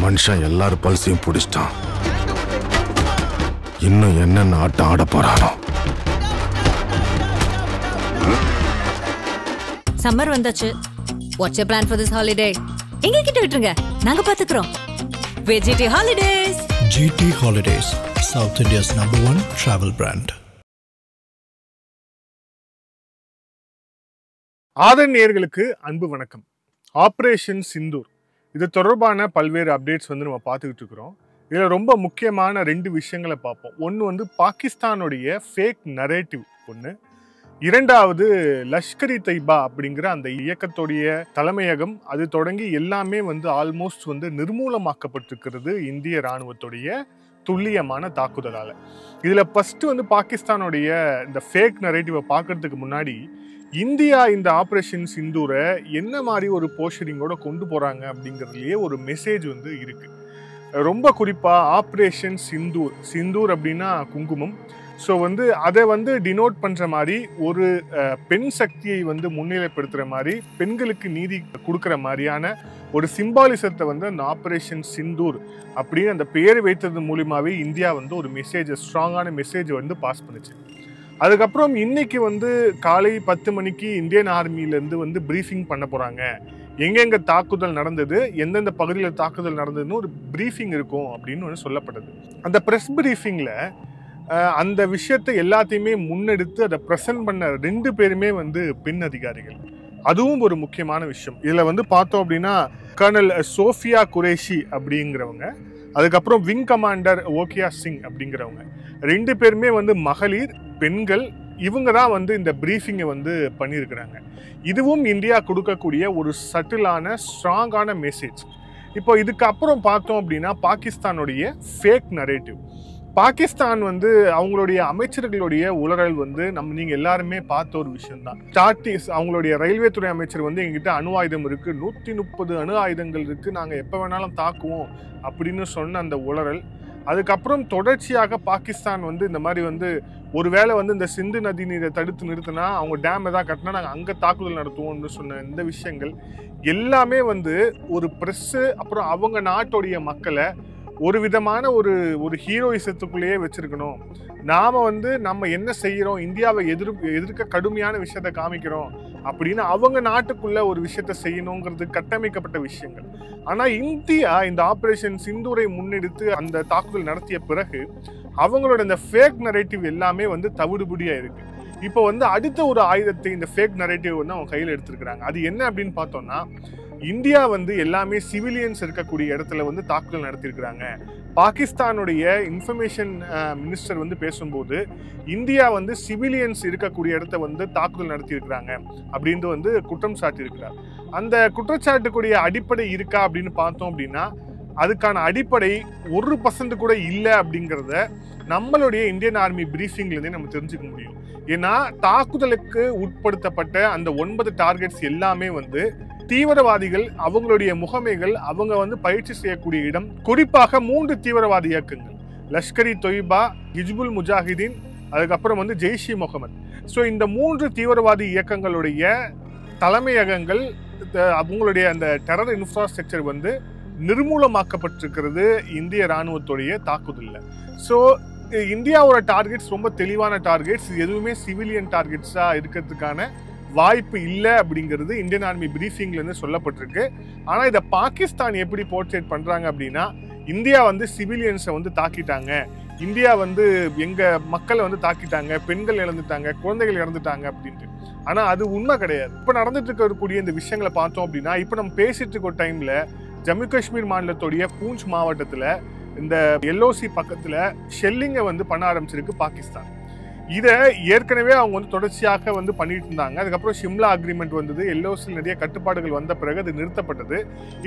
மனுஷன் எல்லாரும் பல்சையும் பிடிச்சிட்டான். இன்னும் என்னென்ன ஆட்டம் ஆட போறானோ. சம்மர் வந்தாச்சு. What's your plan for this holiday? எங்க கிட்ட விட்டுருங்க, நாங்க பாத்துக்கிறோம். GT Holidays. GT Holidays, South India's #1 travel brand. ஆதரணியர்களுக்கு அன்பு வணக்கம். ஆபரேஷன் சிந்தூர் இது தொடர்பான பல்வேறு அப்டேட்ஸ் வந்து நம்ம பார்த்துக்கிட்டு இருக்கிறோம். இதில் ரொம்ப முக்கியமான 2 விஷயங்களை பார்ப்போம். ஒன்று வந்து பாகிஸ்தானுடைய ஃபேக் நரேட்டிவ் ஒன்று, இரண்டாவது லஷ்கர் இ தொய்பா அப்படிங்கிற அந்த இயக்கத்துடைய தலைமையகம் அது தொடங்கி எல்லாமே வந்து ஆல்மோஸ்ட் வந்து நிர்மூலமாக்கப்பட்டிருக்கிறது இந்திய இராணுவத்துடைய துல்லியமான தாக்குதலால். இதில் ஃபஸ்ட்டு வந்து பாகிஸ்தானுடைய இந்த ஃபேக் நரேட்டிவை பார்க்கறதுக்கு முன்னாடி இந்தியா இந்த ஆப்ரேஷன் சிந்தூரை என்ன மாதிரி ஒரு போஸ்டரிங்கோட கொண்டு போகிறாங்க அப்படிங்கிறதுலையே ஒரு மெசேஜ் வந்து இருக்குது. ரொம்ப குறிப்பாக ஆப்ரேஷன் சிந்தூர், சிந்தூர் அப்படின்னா குங்குமம். ஸோ வந்து அதை வந்து டினோட் பண்ணுற மாதிரி ஒரு பெண் சக்தியை வந்து முன்னிலைப்படுத்துகிற மாதிரி, பெண்களுக்கு நீதி கொடுக்குற மாதிரியான ஒரு சிம்பாலிசத்தை வந்து அந்த ஆப்ரேஷன் சிந்தூர் அப்படின்னு அந்த பேர் வைத்தது மூலியமாகவே இந்தியா வந்து ஒரு மெசேஜை, ஸ்ட்ராங்கான மெசேஜை வந்து பாஸ் பண்ணுச்சு. அதுக்கப்புறம் இன்னைக்கு வந்து காலை 10 மணிக்கு இந்தியன் ஆர்மியிலேருந்து வந்து ப்ரீஃபிங் பண்ண போகிறாங்க. எங்கெங்கே தாக்குதல் நடந்தது, எந்தெந்த பகுதியில் தாக்குதல் நடந்ததுன்னு ஒரு ப்ரீஃபிங் இருக்கும் அப்படின்னு வந்து சொல்லப்பட்டது. அந்த ப்ரெஸ் ப்ரீஃபிங்கில் அந்த விஷயத்தை எல்லாத்தையுமே முன்னெடுத்து அதை ப்ரெசென்ட் பண்ண 2 பேருமே வந்து பெண் அதிகாரிகள். அதுவும் ஒரு முக்கியமான விஷயம். இதில் வந்து பார்த்தோம் அப்படின்னா கர்னல் சோஃபியா குரேஷி அப்படிங்கிறவங்க, அதுக்கப்புறம் விங் கமாண்டர் ஓகியா சிங் அப்படிங்கிறவங்க, 2 பேருமே வந்து மகளிர், பெண்கள். இவங்க தான் வந்து இந்த ப்ரீஃபிங்கை வந்து பண்ணியிருக்கிறாங்க. இதுவும் இந்தியா கொடுக்கக்கூடிய ஒரு சட்டிலான ஸ்ட்ராங்கான மெசேஜ். இப்போ இதுக்கப்புறம் பார்த்தோம் அப்படின்னா பாகிஸ்தானுடைய ஃபேக் நரேட்டிவ். பாகிஸ்தான் வந்து அவங்களுடைய அமைச்சர்களுடைய உளறல் வந்து நீங்கள் எல்லாருமே பார்த்த ஒரு விஷயம்தான். அவங்களுடைய ரயில்வே துறை அமைச்சர் வந்து எங்ககிட்ட அணு ஆயுதம் இருக்குது, 130 அணு ஆயுதங்கள் இருக்குது, நாங்கள் எப்போ வேணாலும் தாக்குவோம் அப்படின்னு சொன்ன அந்த உளறல். அதுக்கப்புறம் தொடர்ச்சியாக பாகிஸ்தான் வந்து இந்த மாதிரி வந்து ஒருவேளை வந்து இந்த சிந்து நதி நீரை தடுத்து நிறுத்தினா, அவங்க டேம் எதாவது கட்டினா நாங்கள் அங்கே தாக்குதல் நடத்துவோம்னு சொன்ன இந்த விஷயங்கள் எல்லாமே வந்து ஒரு ப்ரெஸ்ஸு, அப்புறம் அவங்க நாட்டுடைய மக்களை ஒரு விதமான ஒரு ஹீரோயிசத்துக்குள்ளேயே வச்சிருக்கணும். நாம் வந்து நம்ம என்ன செய்கிறோம், இந்தியாவை எதிர்க்க கடுமையான விஷயத்தை காமிக்கிறோம் அப்படின்னு அவங்க நாட்டுக்குள்ள ஒரு விஷயத்த செய்யணுங்கிறது கட்டமைக்கப்பட்ட விஷயங்கள். ஆனால் இந்தியா இந்த ஆப்ரேஷன் சிந்தூரை முன்னெடுத்து அந்த தாக்குதல் நடத்திய பிறகு அவங்களோட இந்த ஃபேக் நரேட்டிவ் எல்லாமே வந்து தவிடுபடியாக இருக்கு. இப்போ வந்து அடுத்த ஒரு ஆயுதத்தை, இந்த ஃபேக் நரேட்டிவ் வந்து அவங்க கையில் எடுத்திருக்கிறாங்க. அது என்ன அப்படின்னு பார்த்தோம்னா, இந்தியா வந்து எல்லாமே சிவிலியன்ஸ் இருக்கக்கூடிய இடத்துல வந்து தாக்குதல் நடத்தியிருக்கிறாங்க. பாகிஸ்தானுடைய இன்ஃபர்மேஷன் மினிஸ்டர் வந்து பேசும்போது இந்தியா வந்து சிவிலியன்ஸ் இருக்கக்கூடிய இடத்த வந்து தாக்குதல் நடத்தியிருக்கிறாங்க அப்படின்ட்டு வந்து குற்றம் சாட்டியிருக்கிறார். அந்த குற்றச்சாட்டுக்குரிய அடிப்படை இருக்கா அப்படின்னு பார்த்தோம் அப்படின்னா அதுக்கான அடிப்படை 1% கூட இல்லை அப்படிங்கிறத நம்மளுடைய இந்தியன் ஆர்மி ப்ரீஃபிங்லேருந்தே நம்ம தெரிஞ்சுக்க முடியும். ஏன்னா தாக்குதலுக்கு உட்படுத்தப்பட்ட அந்த 9 டார்கெட்ஸ் எல்லாமே வந்து தீவிரவாதிகள், அவங்களுடைய முகமைகள், அவங்க வந்து பயிற்சி செய்யக்கூடிய இடம். குறிப்பாக 3 தீவிரவாதி இயக்கங்கள், லஷ்கர் இ தொய்பா, ஹிஜ்புல் முஜாஹிதீன், அதுக்கப்புறம் வந்து ஜெய்ஷ் இ முகமது. ஸோ இந்த 3 தீவிரவாதி இயக்கங்களுடைய தலைமையகங்கள், அவங்களுடைய அந்த டெரர் இன்ஃப்ராஸ்ட்ரக்சர் வந்து நிர்மூலமாக்கப்பட்டிருக்கிறது இந்திய இராணுவத்துடைய தாக்குதலில். ஸோ இந்தியாவோட டார்கெட்ஸ் ரொம்ப தெளிவான டார்கெட்ஸ், எதுவுமே சிவிலியன் டார்கெட்ஸாக இருக்கிறதுக்கான வாய்ப்பு இல்லை அப்படிங்கிறது இந்தியன் ஆர்மி ப்ரீஃபிங்லேருந்து சொல்லப்பட்டிருக்கு. ஆனால் இதை பாகிஸ்தான் எப்படி போர்ட்ரேட் பண்ணுறாங்க அப்படின்னா, இந்தியா வந்து சிவிலியன்ஸை வந்து தாக்கிட்டாங்க, இந்தியா வந்து எங்கள் மக்களை வந்து தாக்கிட்டாங்க, பெண்கள் இழந்துட்டாங்க, குழந்தைகள் இறந்துட்டாங்க அப்படின்ட்டு. ஆனால் அது உண்மை கிடையாது. இப்போ நடந்துட்டு இருக்கக்கூடிய இந்த விஷயங்களை பார்த்தோம் அப்படின்னா, இப்போ நம்ம பேசிட்டு இருக்க டைமில் ஜம்மு காஷ்மீர் மாநிலத்துடைய பூஞ்ச் மாவட்டத்தில் இந்த LOC பக்கத்தில் ஷெல்லிங்கை வந்து பண்ண ஆரம்பிச்சிருக்கு பாகிஸ்தான். இதை ஏற்கனவே அவங்க வந்து தொடர்ச்சியாக வந்து பண்ணிட்டு இருந்தாங்க. அதுக்கப்புறம் ஷிம்லா அக்ரிமெண்ட் வந்தது, LOCயில் நிறைய கட்டுப்பாடுகள் வந்த பிறகு அது நிறுத்தப்பட்டது.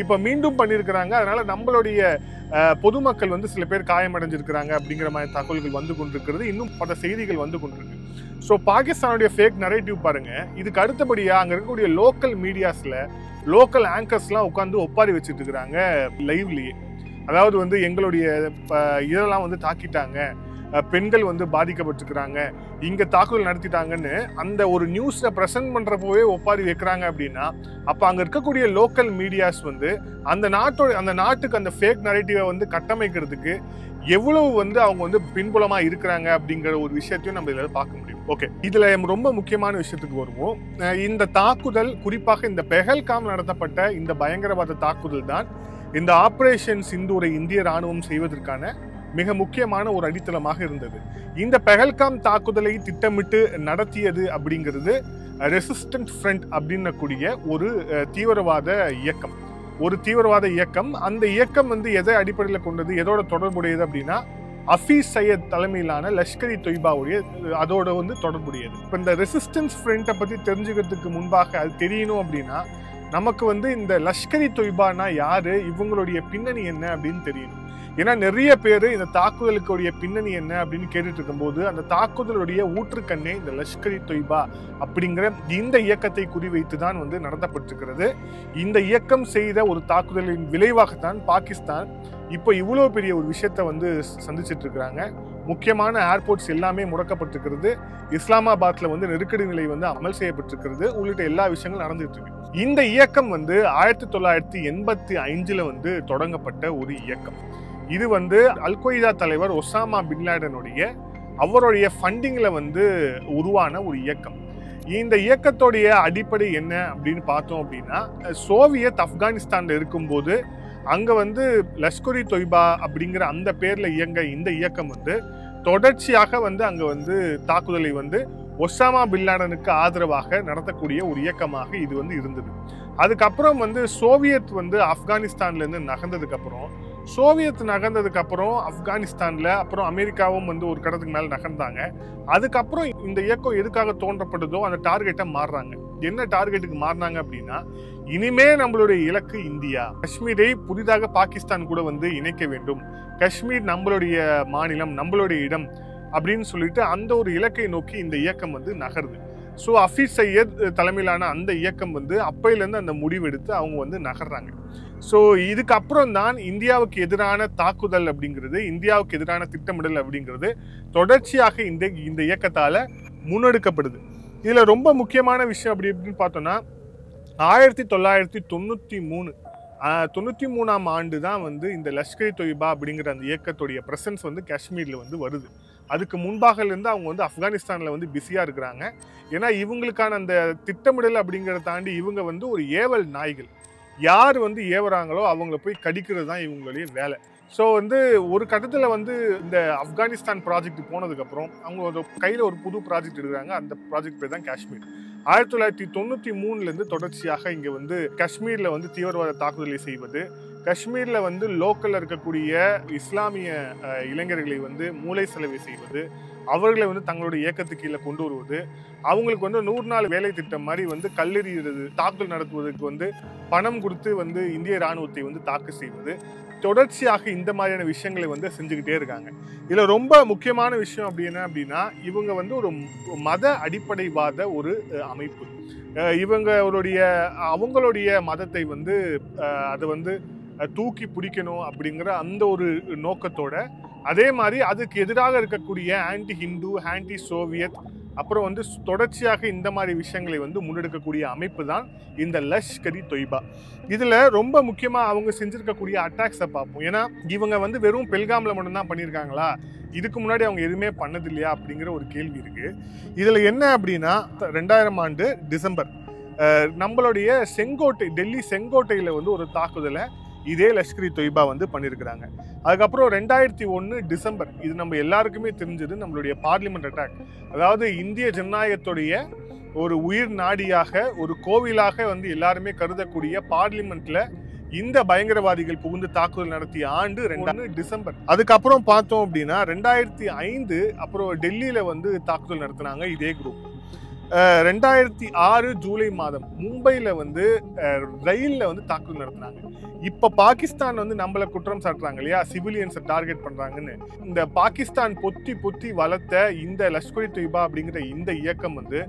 இப்போ மீண்டும் பண்ணியிருக்கிறாங்க. அதனால நம்மளுடைய பொதுமக்கள் வந்து சில பேர் காயமடைஞ்சிருக்கிறாங்க அப்படிங்கிற மாதிரி தகவல்கள் வந்து கொண்டிருக்கிறது. இன்னும் பல செய்திகள் வந்து கொண்டிருக்கு. ஸோ பாகிஸ்தானுடைய ஃபேக் நரேட்டிவ் பாருங்க. இதுக்கு அடுத்தபடியாக அங்கே இருக்கக்கூடிய லோக்கல் மீடியாஸில் லோக்கல் ஆங்கர்ஸ்லாம் உட்காந்து ஒப்பாரி வச்சுட்டு இருக்கிறாங்க லைவ்லேயே. அதாவது வந்து எங்களுடைய இதெல்லாம் வந்து தாக்கிட்டாங்க, பெண்கள் வந்து பாதிக்கப்பட்டிருக்கிறாங்க, இங்க தாக்குதல் நடத்திட்டாங்கன்னு அந்த ஒரு நியூஸை ப்ரெசென்ட் பண்றப்போவே ஒப்பாரி வைக்கிறாங்க அப்படின்னா, அப்ப அங்க இருக்கக்கூடிய லோக்கல் மீடியாஸ் வந்து அந்த நாட்டுக்கு அந்த ஃபேக் நரேட்டிவை வந்து கட்டமைக்கிறதுக்கு எவ்வளவு வந்து அவங்க வந்து பின்புலமா இருக்கிறாங்க அப்படிங்கிற ஒரு விஷயத்தையும் நம்ம இதுல பார்க்க முடியும். ஓகே, இதுல ரொம்ப முக்கியமான விஷயத்துக்கு வருவோம். இந்த தாக்குதல், குறிப்பாக இந்த பெஹல்காம் நடத்தப்பட்ட இந்த பயங்கரவாத தாக்குதல் தான் இந்த ஆபரேஷன் சிந்தூரை இந்திய ராணுவம் செய்வதற்கான மிக முக்கியமான ஒரு அடித்தளமாக இருந்தது. இந்த பெஹல்காம் தாக்குதலை திட்டமிட்டு நடத்தியது அப்படிங்கிறது ரெசிஸ்டன்ட் ஃப்ரண்ட் அப்படின்னக்கூடிய ஒரு தீவிரவாத இயக்கம். அந்த இயக்கம் வந்து எதை அடிப்படையில் கொண்டது, எதோட தொடர்புடையது அப்படின்னா ஹஃபீஸ் சையத் தலைமையிலான லஷ்கர் இ தொய்பாவுடைய அதோட வந்து தொடர்புடையது. இப்போ இந்த ரெசிஸ்டன்ஸ் ஃப்ரண்ட்டை பற்றி தெரிஞ்சுக்கிறதுக்கு முன்பாக அது தெரியணும் அப்படின்னா நமக்கு வந்து இந்த லஷ்கர் இ தொய்பானா யாரு, இவங்களுடைய பின்னணி என்ன அப்படின்னு தெரியணும். ஏன்னா நிறைய பேர் இந்த தாக்குதலுக்குடைய பின்னணி என்ன அப்படின்னு கேட்டுட்டு இருக்கும்போது அந்த தாக்குதலுடைய ஊற்றுக்கண்ணே இந்த லஷ்கர் இ தொய்பா அப்படிங்கிற இந்த இயக்கத்தை குறிவைத்து தான் வந்து நடத்தப்பட்டிருக்கிறது. இந்த இயக்கம் செய்த ஒரு தாக்குதலின் விளைவாகத்தான் பாகிஸ்தான் இப்போ இவ்வளோ பெரிய ஒரு விஷயத்த வந்து சந்திச்சிட்டு இருக்கிறாங்க. முக்கியமான ஏர்போர்ட்ஸ் எல்லாமே முடக்கப்பட்டிருக்கிறது, இஸ்லாமாபாத்ல வந்து நெருக்கடி நிலை வந்து அமல் செய்யப்பட்டிருக்கிறது, உள்ளிட்ட எல்லா விஷயங்களும் நடந்துட்டு இருக்கு. இந்த இயக்கம் வந்து 1985 வந்து தொடங்கப்பட்ட ஒரு இயக்கம். இது வந்து அல்-கொய்தா தலைவர் ஒசாமா பின் லேடனுடைய அவருடைய ஃபண்டிங்ல வந்து உருவான ஒரு இயக்கம். இந்த இயக்கத்துடைய அடிப்படை என்ன அப்படின்னு பார்த்தோம் அப்படின்னா, சோவியத் ஆப்கானிஸ்தான்ல இருக்கும்போது அங்க வந்து லஷ்கர் இ தொய்பா அப்படிங்கிற அந்த பேர்ல இயங்க இந்த இயக்கம் வந்து தொடர்ச்சியாக வந்து அங்க வந்து தாக்குதலை வந்து ஒசாமா பின் லேடனுக்கு ஆதரவாக நடத்தக்கூடிய ஒரு இயக்கமாக இது வந்து இருந்தது. அதுக்கப்புறம் வந்து சோவியத் வந்து ஆப்கானிஸ்தான்ல இருந்து நகர்ந்ததுக்கு அப்புறம் ஆப்கானிஸ்தான்ல அப்புறம் அமெரிக்காவும் வந்து ஒரு கடத்துக்கு மேல நகர்ந்தாங்க. அதுக்கப்புறம் இந்த இயக்கம் எதுக்காக தோன்றப்பட்டதோ அந்த டார்கெட்டை மாறுறாங்க. என்ன டார்கெட்டுக்கு மாறினாங்க அப்படின்னா, இனிமே நம்மளுடைய இலக்கு இந்தியா, காஷ்மீரை புதிதாக பாகிஸ்தான் கூட வந்து இணைக்க வேண்டும், காஷ்மீர் நம்மளுடைய மாநிலம், நம்மளுடைய இடம் அப்படின்னு சொல்லிட்டு அந்த ஒரு இலக்கை நோக்கி இந்த இயக்கம் வந்து நகருது. ஸோ ஹஃபீஸ் சையத் தலைமையிலான அந்த இயக்கம் வந்து அப்பையிலேருந்து அந்த முடிவெடுத்து அவங்க வந்து நகர்றாங்க. ஸோ இதுக்கப்புறம் தான் இந்தியாவுக்கு எதிரான தாக்குதல் அப்படிங்கிறது, இந்தியாவுக்கு எதிரான திட்டமிடல் அப்படிங்கிறது தொடர்ச்சியாக இந்த இயக்கத்தால் முன்னெடுக்கப்படுது. இதில் ரொம்ப முக்கியமான விஷயம் அப்படின்னு பார்த்தோன்னா 1993 ஆண்டு தான் வந்து இந்த லஷ்கர் இ தொய்பா அப்படிங்கிற அந்த இயக்கத்துடைய பிரசன்ஸ் வந்து காஷ்மீரில் வந்து வருது. அதுக்கு முன்பாகலேருந்து அவங்க வந்து ஆப்கானிஸ்தானில் வந்து பிஸியாக இருக்கிறாங்க. ஏன்னா இவங்களுக்கான அந்த திட்டமிடல் அப்படிங்கிறத தாண்டி இவங்க வந்து ஒரு ஏவல் நாய்கள், யார் வந்து ஏவுறாங்களோ அவங்கள போய் கடிக்கிறது தான் இவங்களுடைய வேலை. ஸோ வந்து ஒரு கட்டத்தில் வந்து இந்த ஆப்கானிஸ்தான் ப்ராஜெக்ட் போனதுக்கப்புறம் அவங்க ஒரு கையில் ஒரு புது ப்ராஜெக்ட் எடுக்கிறாங்க. அந்த ப்ராஜெக்ட் பேர் தான் காஷ்மீர். 1993 தொடர்ச்சியாக இங்கே வந்து காஷ்மீரில் வந்து தீவிரவாத தாக்குதலை செய்வது, காஷ்மீரில் வந்து லோக்கலில் இருக்கக்கூடிய இஸ்லாமிய இளைஞர்களை வந்து மூளை செலவை செய்வது, அவர்களை வந்து தங்களுடைய இயக்கத்துக்கு கீழே கொண்டு வருவது, அவங்களுக்கு வந்து 100 நாள் வேலை திட்டம் மாதிரி வந்து கல்லெறிகிறது, தாக்குதல் நடத்துவதற்கு வந்து பணம் கொடுத்து வந்து இந்திய இராணுவத்தை வந்து தாக்கு செய்வது, தொடர்ச்சியாக இந்த மாதிரியான விஷயங்களை வந்து செஞ்சுக்கிட்டே இருக்காங்க. இதில் ரொம்ப முக்கியமான விஷயம் அப்படின்னா இவங்க வந்து ஒரு மத அடிப்படைவாத ஒரு அமைப்பு. அவங்களுடைய மதத்தை வந்து அதை வந்து தூக்கி பிடிக்கணும் அப்படிங்கிற அந்த ஒரு நோக்கத்தோட, அதே மாதிரி அதுக்கு எதிராக இருக்கக்கூடிய ஆன்டி ஹிந்து, ஆன்டி சோவியத், அப்புறம் வந்து தொடர்ச்சியாக இந்த மாதிரி விஷயங்களை வந்து முன்னெடுக்கக்கூடிய அமைப்பு தான் இந்த லஷ்கர் இ தொய்பா. இதில் ரொம்ப முக்கியமாக அவங்க செஞ்சுருக்கக்கூடிய அட்டாக்ஸை பார்ப்போம். ஏன்னா இவங்க வந்து வெறும் பெல்காமில் மட்டும்தான் பண்ணியிருக்காங்களா, இதுக்கு முன்னாடி அவங்க எதுவுமே பண்ணது இல்லையா அப்படிங்கிற ஒரு கேள்வி இருக்குது. இதில் என்ன அப்படின்னா 2000 ஆண்டு டிசம்பர் நம்மளுடைய டெல்லி செங்கோட்டையில் வந்து ஒரு தாக்குதலை இதே லஷ்கர் இ தொய்பா வந்து பண்ணியிருக்கிறாங்க. அதுக்கப்புறம் 2001 டிசம்பர், இது நம்ம எல்லாருக்குமே தெரிஞ்சது, நம்மளுடைய பார்லிமெண்ட் அட்டாக். அதாவது இந்திய ஜனநாயகத்துடைய ஒரு உயிர் நாடியாக, ஒரு கோவிலாக வந்து எல்லாருமே கருதக்கூடிய பார்லிமெண்ட்ல இந்த பயங்கரவாதிகள் புகுந்து தாக்குதல் நடத்திய ஆண்டு 2001 டிசம்பர். அதுக்கப்புறம் பார்த்தோம் அப்படின்னா 2005 அப்புறம் டெல்லியில வந்து தாக்குதல் நடத்தினாங்க இதே குரூப். 2006 ஜூலை மாதம் மும்பையில் வந்து ரயிலில் வந்து தாக்குதல் நடத்தினாங்க. இப்போ பாகிஸ்தான் வந்து நம்மளை குற்றம் சாட்டுறாங்க இல்லையா, சிவிலியன்ஸை டார்கெட் பண்ணுறாங்கன்னு. இந்த பாகிஸ்தான் பொத்தி வளர்த்த இந்த லஷ்கர் இ தொய்பா அப்படிங்கிற இந்த இயக்கம் வந்து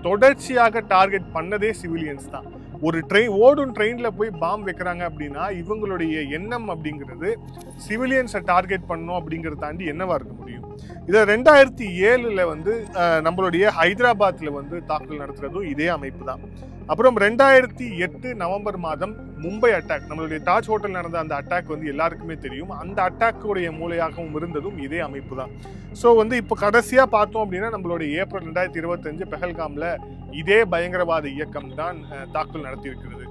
தொடர்ச்சியாக டார்கெட் பண்ணதே சிவிலியன்ஸ் தான். ஒரு ஓடும் ட்ரெயின்ல போய் பாம்பு வைக்கிறாங்க அப்படின்னா இவங்களுடைய எண்ணம் அப்படிங்கிறது சிவிலியன்ஸை டார்கெட் பண்ணணும் அப்படிங்கிறத தாண்டி என்னவா இருக்க முடியும்? இதை 2007 வந்து நம்மளுடைய ஹைதராபாத்ல வந்து தாக்குதல் நடத்துறதும் இதே அமைப்பு தான். அப்புறம் 2008 நவம்பர் மாதம் மும்பை அட்டாக், நம்மளுடைய தாஜ் ஹோட்டல் நடந்த அந்த அட்டாக் வந்து எல்லாருக்குமே தெரியும். அந்த அட்டாக்குடைய மூலையாகவும் இருந்ததும் இதே அமைப்பு தான். ஸோ வந்து இப்போ கடைசியாக பார்த்தோம் அப்படின்னா நம்மளுடைய ஏப்ரல் 2025 பெஹல்காம்ல இதே பயங்கரவாத இயக்கம் தான் தாக்குதல் நடத்தியிருக்கிறது.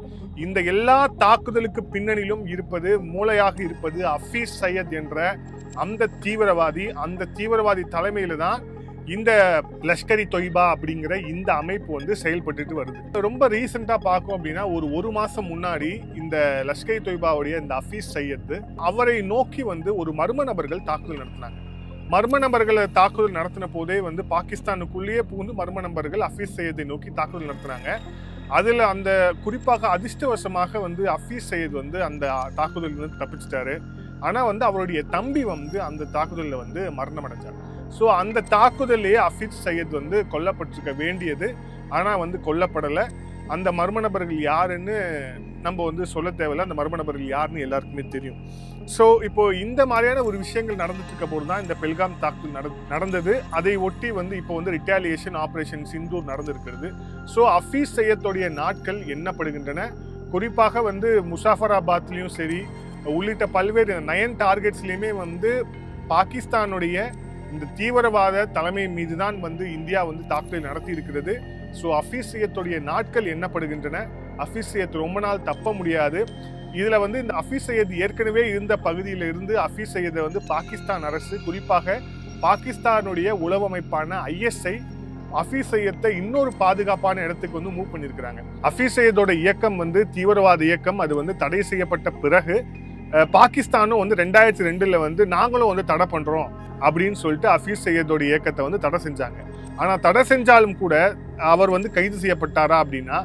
இந்த எல்லா தாக்குதலுக்கு பின்னணியிலும் இருப்பது, மூளையாக இருப்பது ஹஃபீஸ் சையத் என்ற அந்த தீவிரவாதி தலைமையில தான் இந்த லஷ்கரி தொய்பா அப்படிங்கிற இந்த அமைப்பு வந்து செயல்பட்டு வருது. ரொம்ப ரீசெண்டா பார்க்கும் அப்படின்னா ஒரு மாசம் முன்னாடி இந்த லஷ்கரி தொய்பாவுடைய இந்த ஹஃபீஸ் சையத் அவரை நோக்கி வந்து ஒரு மர்ம நபர்கள் தாக்குதல் நடத்தினாங்க. மர்ம நபர்களை தாக்குதல் நடத்தின போதே வந்து பாகிஸ்தானுக்குள்ளேயே புகுந்து மர்ம நபர்கள் ஹஃபீஸ் சையத்தை நோக்கி தாக்குதல் நடத்தினாங்க. அதுல அந்த குறிப்பாக அதிர்ஷ்டவசமாக வந்து ஹஃபீஸ் சையத் வந்து அந்த தாக்குதல் வந்து தப்பிச்சிட்டாரு. ஆனா வந்து அவருடைய தம்பி வந்து அந்த தாக்குதலில் வந்து மரணம் அடைஞ்சார். ஸோ அந்த தாக்குதலையே ஹஃபீஸ் சையத் வந்து கொல்லப்பட்டிருக்க வேண்டியது, ஆனால் வந்து கொல்லப்படலை. அந்த மர்ம நபர்கள் யாருன்னு நம்ம வந்து சொல்ல தேவையில்லை, அந்த மர்ம நபர்கள் யாருன்னு எல்லாருக்குமே தெரியும். ஸோ இப்போ இந்த மாதிரியான ஒரு விஷயங்கள் நடந்துட்டு இருக்க போது தான் இந்த பெல்காம் தாக்குதல் நடந்தது. அதை ஒட்டி வந்து இப்போ வந்து ரிட்டாலியேஷன் ஆப்ரேஷன் சிந்தூர் நடந்திருக்கிறது. ஸோ ஹஃபீஸ் சையத்துடைய நாட்கள் எண்ணப்படுகின்றன. குறிப்பாக வந்து முசாஃபராபாத்லேயும் சரி உள்ளிட்ட பல்வேறு 9 டார்கெட்ஸ்லையுமே வந்து பாகிஸ்தானுடைய இந்த தீவிரவாத தலைமை மீது தான் வந்து இந்தியா வந்து தாக்குதல் நடத்தி இருக்கிறது. ஸோ ஹஃபீஸ் சையத்துடைய நாட்கள் எண்ணப்படுகின்றன. ஹஃபீஸ் சையத் ரொம்ப நாள் தப்ப முடியாது. இதில் வந்து இந்த ஹஃபீஸ் சையத் ஏற்கனவே இருந்த பகுதியில் இருந்து ஹஃபீஸ் சையதை வந்து பாகிஸ்தான் அரசு, குறிப்பாக பாகிஸ்தானுடைய உளவு அமைப்பான ISI ஹஃபீஸ் சையத்தை இன்னொரு பாதுகாப்பான இடத்துக்கு வந்து மூவ் பண்ணியிருக்கிறாங்க. ஹஃபீஸ் சையதோட இயக்கம் வந்து தீவிரவாத இயக்கம். அது வந்து தடை செய்யப்பட்ட பிறகு பாகிஸ்தானும் வந்து 2002 வந்து நாங்களும் வந்து தடை பண்றோம் அப்படின்னு சொல்லிட்டு ஹஃபீஸ் சையதோட இயக்கத்தை வந்து தடை செஞ்சாங்க. ஆனா தடை செஞ்சாலும் கூட அவர் வந்து கைது செய்யப்பட்டாரா அப்படின்னா,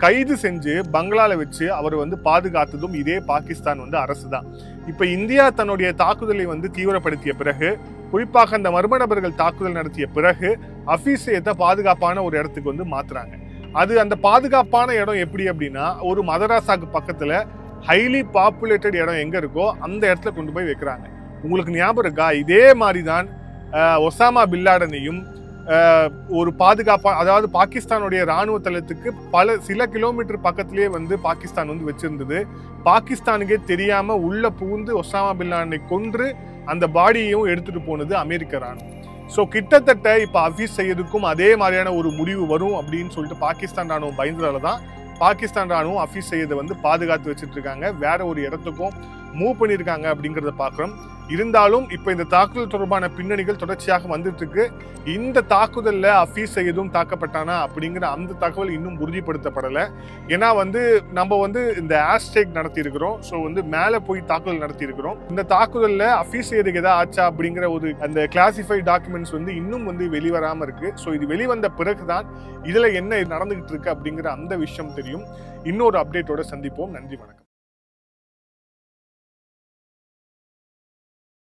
கைது செஞ்சு பங்களால வச்சு அவர் வந்து பாதுகாத்ததும் இதே பாகிஸ்தான் வந்து அரசு தான். இப்ப இந்தியா தன்னுடைய தாக்குதலை வந்து தீவிரப்படுத்திய பிறகு, குறிப்பாக அந்த மர்ம நபர்கள் தாக்குதல் நடத்திய பிறகு ஹஃபீஸ் சையத்தை பாதுகாப்பான ஒரு இடத்துக்கு வந்து மாத்துறாங்க. அது அந்த பாதுகாப்பான இடம் எப்படி அப்படின்னா, ஒரு மதராசாக்கு பக்கத்துல ஹைலி பாப்புலேட்டட் இடம் எங்க இருக்கோ அந்த இடத்துல கொண்டு போய் வைக்கிறாங்க. உங்களுக்கு ஞாபகம் இருக்கா? இதே மாதிரி தான் ஒசாமா பின்லாடனையும் ஒரு பாதுகாப்பா, அதாவது பாகிஸ்தானுடைய ராணுவ தளத்துக்கு சில கிலோமீட்டர் பக்கத்திலேயே வந்து பாகிஸ்தான் வந்து வச்சிருந்தது. பாகிஸ்தானுக்கே தெரியாம உள்ள புகுந்து ஒசாமா பின்லாடனை கொன்று அந்த பாடியையும் எடுத்துட்டு போனது அமெரிக்க ராணுவம். ஸோ கிட்டத்தட்ட இப்போ ஹஃபீஸ் சையதுக்கும் அதே மாதிரியான ஒரு முடிவு வரும் அப்படின்னு சொல்லிட்டு பாகிஸ்தான் ராணுவம் பயந்ததால தான் பாகிஸ்தான் ராணுவம் ஹஃபீஸ் சையதை வந்து பாதுகாத்து வச்சுட்டு இருக்காங்க. வேற ஒரு இடத்துக்கும் மூவ் பண்ணியிருக்காங்க அப்படிங்கிறத பார்க்குறோம். இருந்தாலும் இப்போ இந்த தாக்குதல் தொடர்பான பின்னணிகள் தொடர்ச்சியாக வந்துட்டு இருக்கு. இந்த தாக்குதலில் ஹஃபீஸ் சையதும் தாக்கப்பட்டானா அப்படிங்கிற அந்த தகவல் இன்னும் உறுதிப்படுத்தப்படலை. ஏன்னா வந்து நம்ம வந்து இந்த ஹேஷ்டேக் நடத்தி இருக்கிறோம். ஸோ வந்து மேலே போய் தாக்குதல் நடத்தி இருக்கிறோம். இந்த தாக்குதலில் ஹஃபீஸ் சையதுக்கு எதாவது ஆச்சா அப்படிங்கிற ஒரு அந்த கிளாசிஃபைட் டாக்குமெண்ட்ஸ் வந்து இன்னும் வந்து வெளிவராமல் இருக்கு. ஸோ இது வெளிவந்த பிறகுதான் இதில் என்ன நடந்துகிட்டு இருக்கு அப்படிங்கிற அந்த விஷயம் தெரியும். இன்னொரு அப்டேட்டோட சந்திப்போம். நன்றி, வணக்கம்.